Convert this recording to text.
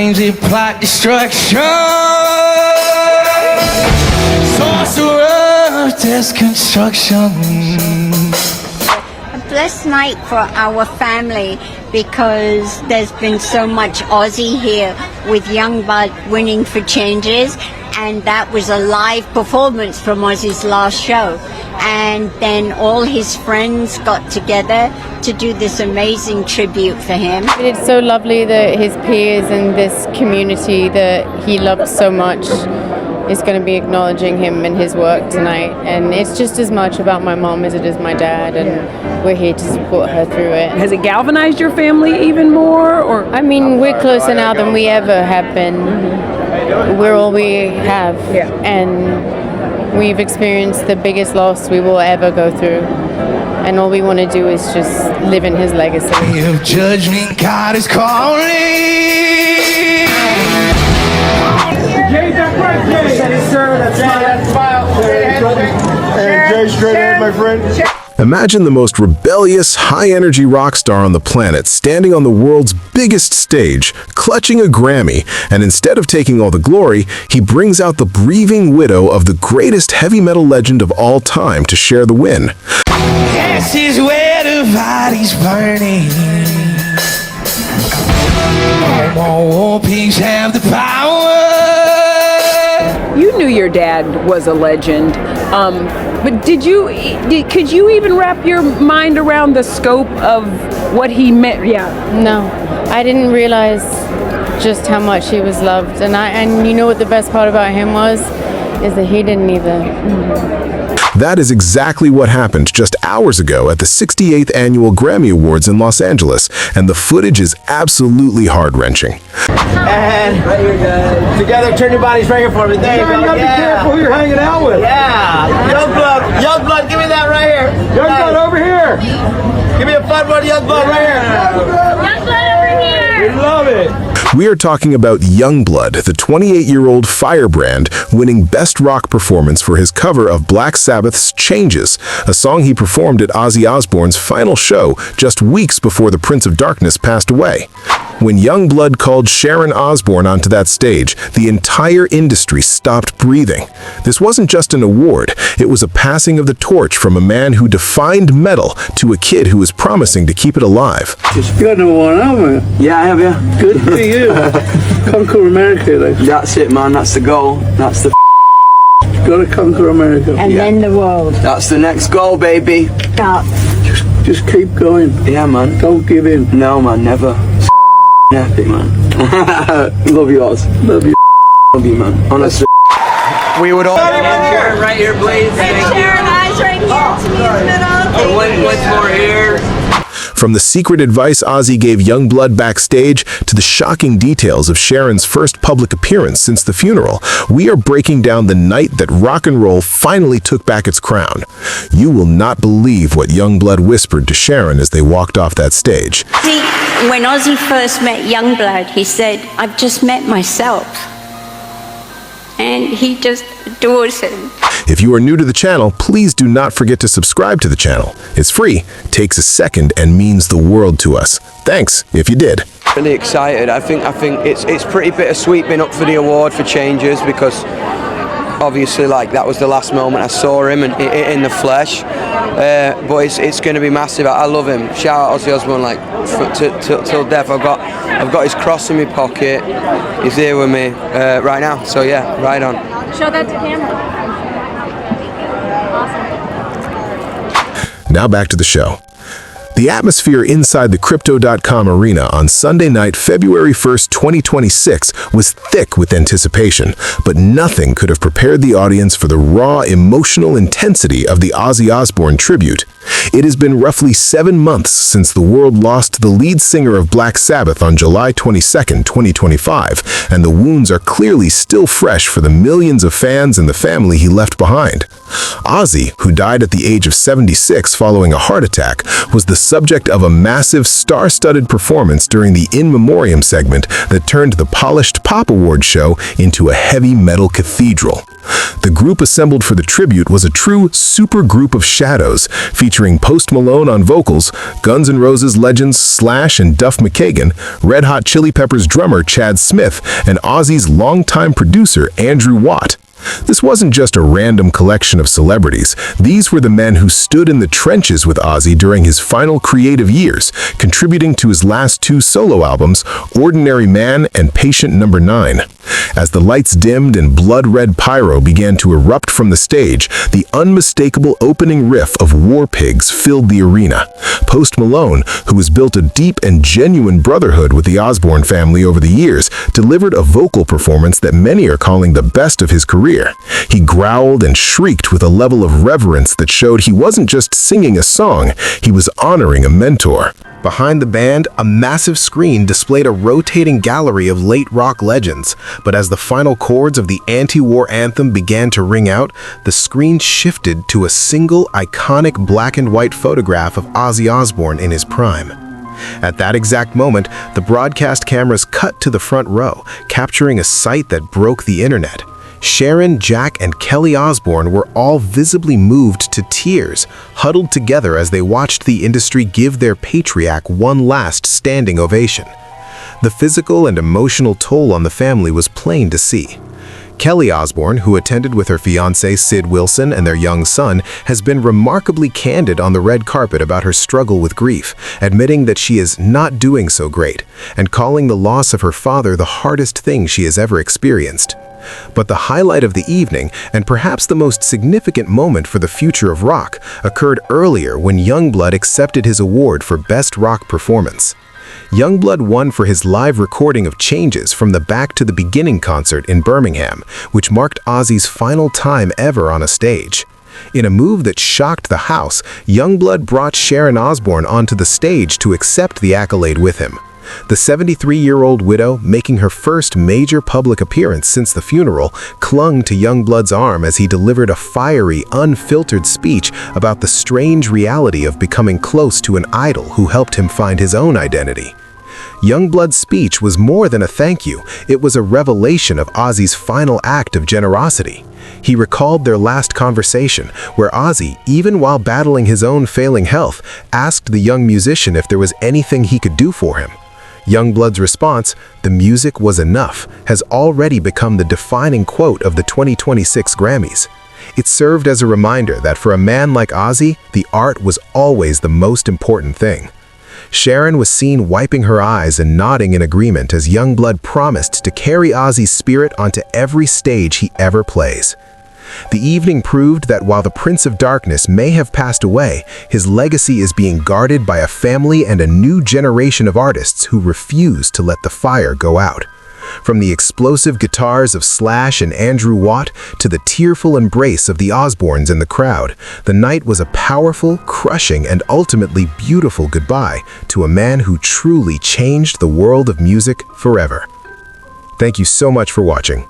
minds that plot destruction. Sorcerer of deconstruction. A blessed night for our family because there's been so much Ozzy here with Youngblood winning for Changes, and that was a live performance from Ozzy's last show. And then all his friends got together to do this amazing tribute for him. It's so lovely that his peers and this community that he loved so much is going to be acknowledging him and his work tonight. And it's just as much about my mom as it is my dad, and we're here to support her through it. Has it galvanized your family even more? Or I mean, we're closer now than we ever have been. We're all we have. And we've experienced the biggest loss we will ever go through. And all we want to do is just live in his legacy. If judgment God is calling. Jay, that's right, Jay. Yes, sir. That's and Jay, straight ahead, my friend. Imagine the most rebellious, high-energy rock star on the planet standing on the world's biggest stage, clutching a Grammy, and instead of taking all the glory, he brings out the breathing widow of the greatest heavy metal legend of all time to share the win. This is where the body's burning. All war pigs have the power. you knew your dad was a legend, but could you even wrap your mind around the scope of what he meant? Yeah. No, I didn't realize just how much he was loved, and you know what the best part about him was, is that he didn't either. That is exactly what happened just hours ago at the 68th Annual Grammy Awards in Los Angeles, and the footage is absolutely heart-wrenching. And right here, guys. Together, turn your bodies right here for me. There you go. Be careful who you're hanging out with. Yeah. Young blood, give me that right here. Young blood over here. Give me a fun one, young blood right here. Young blood over here. We love it. We are talking about Youngblood, the 28-year-old firebrand, winning Best Rock Performance for his cover of Black Sabbath's Changes, a song he performed at Ozzy Osbourne's final show just weeks before the Prince of Darkness passed away. When Youngblood called Sharon Osbourne onto that stage, the entire industry stopped breathing. This wasn't just an award, it was a passing of the torch from a man who defined metal to a kid who was promising to keep it alive. You got number one album? Yeah, I have, yeah. Good for you. Conquer America. Like. That's it, man. That's the goal. That's the Gotta conquer America. And then the world. That's the next goal, baby. Stop. Just keep going. Yeah, man. Don't give in. No, man, never. Epic, man. Love you, Oz. Love you. Love you, man. Honestly. We would all. Sharon, right here, please. Sharon, eyes right here to me in the middle. One more here. From the secret advice Ozzy gave Youngblood backstage to the shocking details of Sharon's first public appearance since the funeral, we are breaking down the night that rock and roll finally took back its crown. You will not believe what Youngblood whispered to Sharon as they walked off that stage. See, when Ozzy first met Youngblood, he said, "I've just met myself." And he just adores him. If you are new to the channel, please do not forget to subscribe to the channel. It's free, takes a second, and means the world to us. Thanks, if you did. Really excited. I think it's pretty bittersweet being up for the award for Changes, because obviously, like, that was the last moment I saw him in the flesh. But it's going to be massive. I love him. Shout out Ozzy Osbourne, like, till death. I've got his cross in my pocket. He's here with me right now. So yeah, right on. Show that to camera. Now back to the show. The atmosphere inside the Crypto.com arena on Sunday night, February 1st, 2026 was thick with anticipation, but nothing could have prepared the audience for the raw emotional intensity of the Ozzy Osbourne tribute. It has been roughly 7 months since the world lost the lead singer of Black Sabbath on July 22nd, 2025, and the wounds are clearly still fresh for the millions of fans and the family he left behind. Ozzy, who died at the age of 76 following a heart attack, was the subject of a massive star-studded performance during the In Memoriam segment that turned the polished pop award show into a heavy metal cathedral. The group assembled for the tribute was a true super group of shadows, featuring Post Malone on vocals, Guns N' Roses legends Slash and Duff McKagan, Red Hot Chili Peppers drummer Chad Smith, and Ozzy's longtime producer Andrew Watt. This wasn't just a random collection of celebrities. These were the men who stood in the trenches with Ozzy during his final creative years, contributing to his last two solo albums, Ordinary Man and Patient Number 9. As the lights dimmed and blood-red pyro began to erupt from the stage, the unmistakable opening riff of War Pigs filled the arena. Post Malone, who has built a deep and genuine brotherhood with the Osbourne family over the years, delivered a vocal performance that many are calling the best of his career. He growled and shrieked with a level of reverence that showed he wasn't just singing a song, he was honoring a mentor. Behind the band, a massive screen displayed a rotating gallery of late rock legends, but as the final chords of the anti-war anthem began to ring out, the screen shifted to a single iconic black and white photograph of Ozzy Osbourne in his prime. At that exact moment, the broadcast cameras cut to the front row, capturing a sight that broke the internet. Sharon, Jack, and Kelly Osbourne were all visibly moved to tears, huddled together as they watched the industry give their patriarch one last standing ovation. The physical and emotional toll on the family was plain to see. Kelly Osbourne, who attended with her fiancé Sid Wilson and their young son, has been remarkably candid on the red carpet about her struggle with grief, admitting that she is not doing so great, and calling the loss of her father the hardest thing she has ever experienced. But the highlight of the evening, and perhaps the most significant moment for the future of rock, occurred earlier when Youngblood accepted his award for Best Rock Performance. Youngblood won for his live recording of Changes from the Back to the Beginning concert in Birmingham, which marked Ozzy's final time ever on a stage. In a move that shocked the house, Youngblood brought Sharon Osbourne onto the stage to accept the accolade with him. The 73-year-old widow, making her first major public appearance since the funeral, clung to Youngblood's arm as he delivered a fiery, unfiltered speech about the strange reality of becoming close to an idol who helped him find his own identity. Youngblood's speech was more than a thank you, it was a revelation of Ozzy's final act of generosity. He recalled their last conversation, where Ozzy, even while battling his own failing health, asked the young musician if there was anything he could do for him. Youngblood's response, "The music was enough," has already become the defining quote of the 2026 Grammys. It served as a reminder that for a man like Ozzy, the art was always the most important thing. Sharon was seen wiping her eyes and nodding in agreement as Youngblood promised to carry Ozzy's spirit onto every stage he ever plays. The evening proved that while the Prince of Darkness may have passed away, his legacy is being guarded by a family and a new generation of artists who refuse to let the fire go out. From the explosive guitars of Slash and Andrew Watt to the tearful embrace of the Osbournes in the crowd, the night was a powerful, crushing, and ultimately beautiful goodbye to a man who truly changed the world of music forever. Thank you so much for watching.